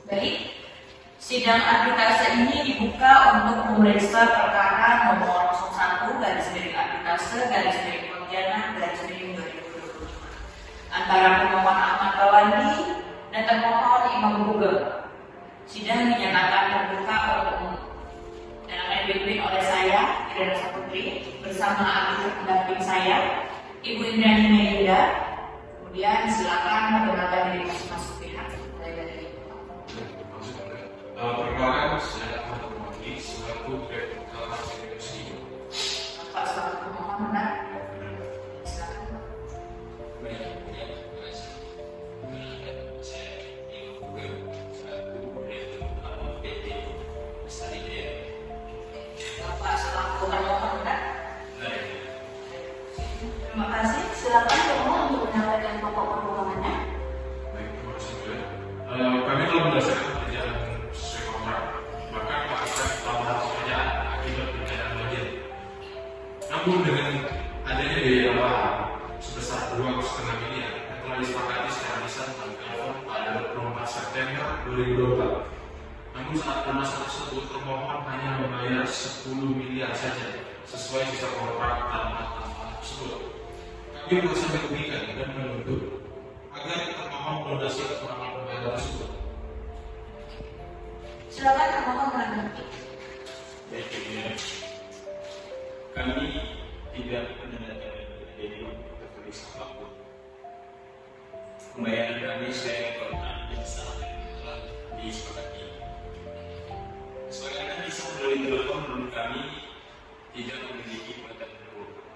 Baik, sidang arbitrase ini dibuka untuk memeriksa perkara nomor 01/Pontianak/2025 antara pemohon Ahmad Lawandi dan termohon Imam Google. Sidang dinyatakan terbuka untuk umum dan akan dipimpin oleh saya, Irena Saputri, bersama ahli pendamping saya, Ibu Indrani Melinda. Kemudian silakan memperkenalkan diri masing-masing pihak. Perkenalkan, saya Ahmad Lawandi selaku Direktur Utama Universitas. Pak selaku pemohon benar. Silakan. Bapak selaku termohon benar. Terima kasih. Silakan pemohon untuk menyampaikan pokok permohonannya. Baik, terima kasih juga. Kami telah berdasarkan pekerjaan sesuai kontrak, bahkan melakukan pelaporan pekerjaan akibat bencana banjir. Namun dengan adanya biaya tambahan sebesar 2,5 miliar yang telah disepakati secara lisan tanggal pada 24 September 2024. Namun saat permasalahan tersebut termohon hanya membayar 10 miliar saja sesuai sisa kontrak tambahan tersebut. Kami merasa merugikan dan menuntut agar termohon melunasi kekurangan pembayaran tersebut. Silakan termohon menanggapi. Baik, kami tidak menandatangani jadi tertulis apapun. Pembayaran kami sesuai kontrak yang telah disepakati. Kesepakatan bisa melalui telepon menurut kami tidak memiliki batas hukum.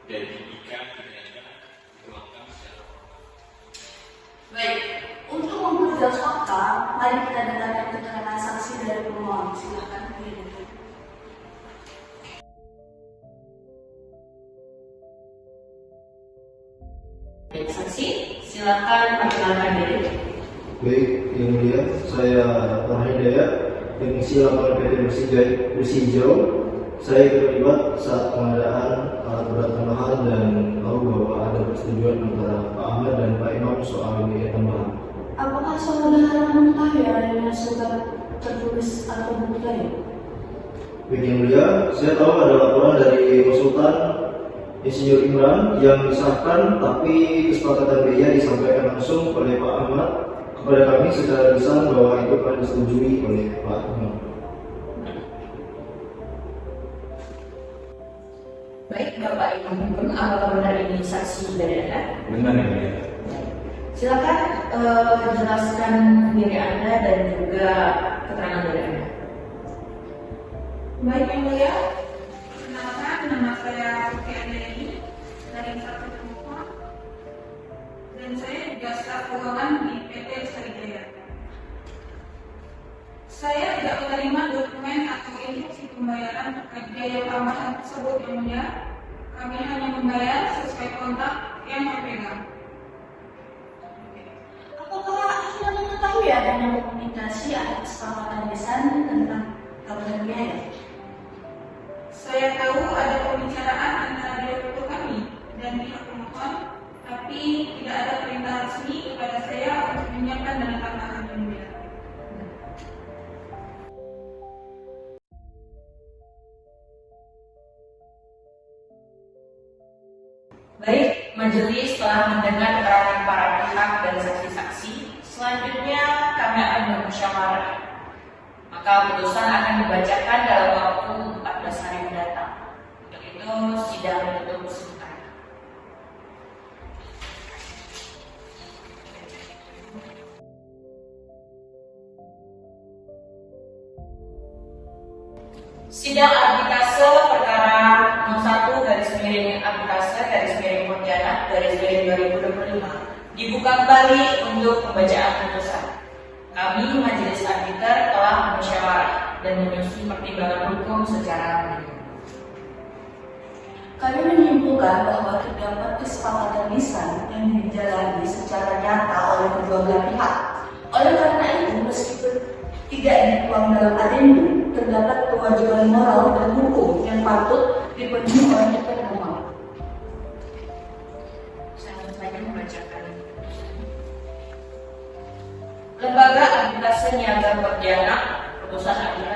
Jadi jika tidak ada dituangkan secara formal. Baik, untuk memperjelas fakta, mari kita dengarkan keterangan saksi dari pemohon. Silakan. Baik, saksi, silakan perkenalkan diri. Baik, yang mulia, saya Farhan Hidayat, Teknisi Lapangan PT Bersih Hijau. Saya terlibat saat pengadaan alat berat tambahan dan tahu bahwa ada persetujuan antara Pak Ahmad dan Pak Imam soal biaya tambahan. Apakah saudara mengetahui adanya surat tertulis atau bukti lain? Baik, yang mulia, saya tahu ada laporan dari konsultan Insinyur Imran yang disahkan, tapi kesepakatan biaya disampaikan langsung oleh Pak Ahmad kepada kami secara lisan bahwa itu akan disetujui oleh Pak Imam. Baik, Bapak Imam, apakah benar ini saksi dari Anda? Benar ya, mulia. Silakan jelaskan diri Anda dan juga keterangan dari Anda. Baik, yang mulia, perkenalkan nama saya Ruki Andayani dari Satu Termohon dan saya juga staf keuangan di PT Lestari Jaya. Saya tidak menerima dokumen atau instruksi pembayaran terkait biaya tambahan tersebut, yang mulia. Kami hanya membayar sesuai kontrak yang terpegang. Apakah Anda mengetahui adanya komunikasi atau kesepakatan lisan tentang tambahan biaya? Saya tahu ada pembicaraan antara direktur kami dan pihak pemohon, tapi tidak ada perintah resmi kepada saya untuk menyiapkan dana tambahan, yang mulia. Baik, majelis telah mendengar keterangan para pihak dan saksi-saksi. Selanjutnya kami akan bermusyawarah. Maka putusan akan dibacakan dalam waktu 14 hari mendatang. Untuk itu sidang ditutup sementara. Sidang arbitrase perkara 01/Pontianak/2025 dibuka kembali untuk pembacaan putusan. Kami majelis arbiter telah bermusyawarah dan menyusun pertimbangan hukum secara menyeluruh. Kami menyimpulkan bahwa terdapat kesepakatan lisan yang dijalani secara nyata oleh kedua belah pihak. Oleh karena itu, meskipun tidak dituang dalam adendum, terdapat kewajiban moral dan hukum yang patut dipenuhi oleh pemohon. Saya membacakan. Lembaga Arbitrase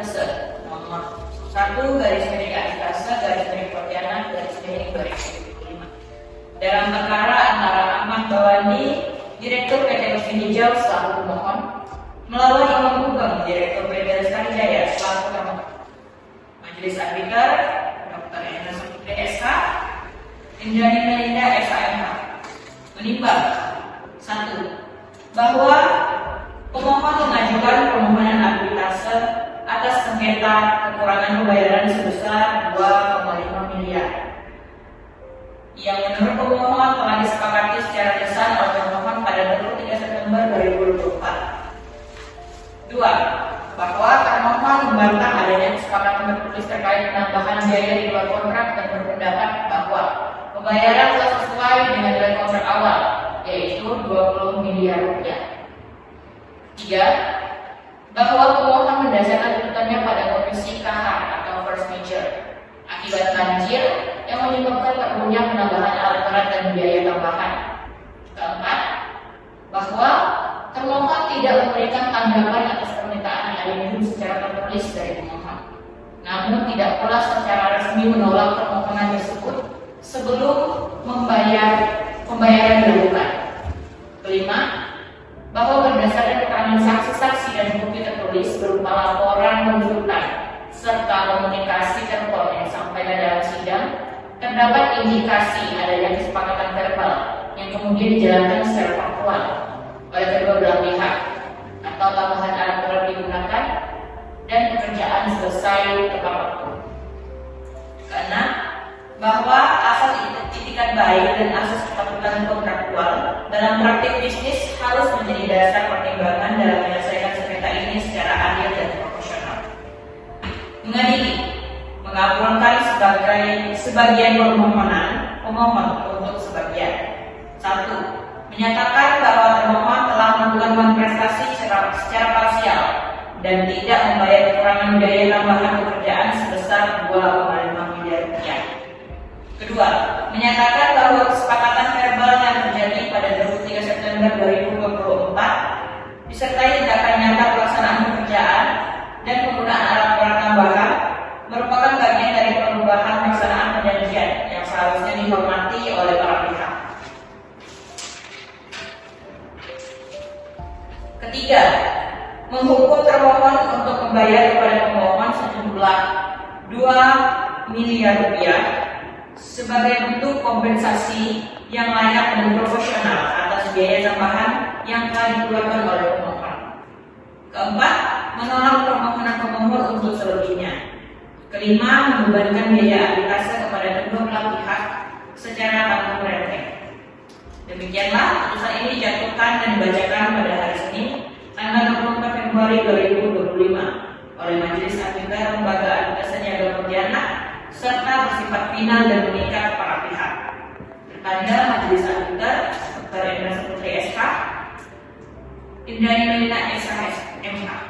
Arbitase nomor 1/Arbitase/Pontianak/2005 dalam perkara antara Ahmad Bawandi, Direktur PT Mesin Hijau selaku pemohon, melawan Imam Sugeng, Direktur PT Lestari Jaya selaku termohon. Majelis arbiter Dr. Endra Saputri SH, Indrani Melinda SHMH menimbang 1. Bahwa pemohon mengajukan permohonan arbitase atas sengketa kekurangan pembayaran sebesar 2,5 miliar yang menurut pemohon telah disepakati secara lisan oleh pemohon pada 23 September 2024. 2. Bahwa termohon membantah adanya kesepakatan tertulis terkait penambahan biaya di luar kontrak dan berpendapat bahwa pembayaran telah sesuai dengan nilai kontrak awal, yaitu 20 miliar rupiah. 3. Bahwa pemohon mendasarkan tuntutannya pada kondisi KH atau force majeure akibat banjir yang menyebabkan perlunya penambahan alat berat dan biaya tambahan. 4. Bahwa termohon tidak memberikan tanggapan atas permintaan adendum secara tertulis dari pemohon, namun tidak pula secara resmi menolak permohonan tersebut sebelum pembayaran dilakukan. 5. Bahwa berdasarkan keterangan saksi-saksi dan bukti tertulis berupa laporan rujukan serta komunikasi telepon yang disampaikan dalam sidang, terdapat indikasi adanya kesepakatan verbal yang kemudian dijalankan secara faktual oleh kedua belah pihak, atau tambahan alat berat digunakan dan pekerjaan selesai tepat waktu. 6. Bahwa asas itikat baik dan asas kepatutan kontraktual dalam praktik bisnis harus menjadi dasar pertimbangan dalam menyelesaikan sengketa ini secara adil dan proporsional. Mengadili mengabulkan sebagian permohonan pemohon untuk sebagian. 1. Menyatakan bahwa termohon telah melakukan prestasi secara parsial dan tidak membayar kekurangan biaya tambahan pekerjaan sebesar 2,5 miliar rupiah. Kedua, menyatakan bahwa kesepakatan verbal yang terjadi pada 23 September 2024 disertai tindakan nyata pelaksanaan pekerjaan dan penggunaan alat berat tambahan merupakan bagian dari perubahan pelaksanaan perjanjian yang seharusnya dihormati oleh para pihak. Ketiga, menghukum termohon untuk membayar kepada pemohon sejumlah 2 miliar rupiah sebagai bentuk kompensasi yang layak dan proporsional atas biaya tambahan yang telah dikeluarkan oleh pemohon. Keempat, menolak permohonan pemohon untuk selebihnya. Kelima, membebankan biaya arbitase kepada kedua belah pihak secara tanggung renteng. Demikianlah putusan ini dijatuhkan dan dibacakan pada hari Senin, tanggal 24 Februari 2025 oleh Majelis Arbiter Lembaga Arbitase Niaga Pontianak serta bersifat final dan mengikat para pihak. Tertanda Majelis Arbiter Dr. Endra Saputri SH, Indrani Melinda SH MH.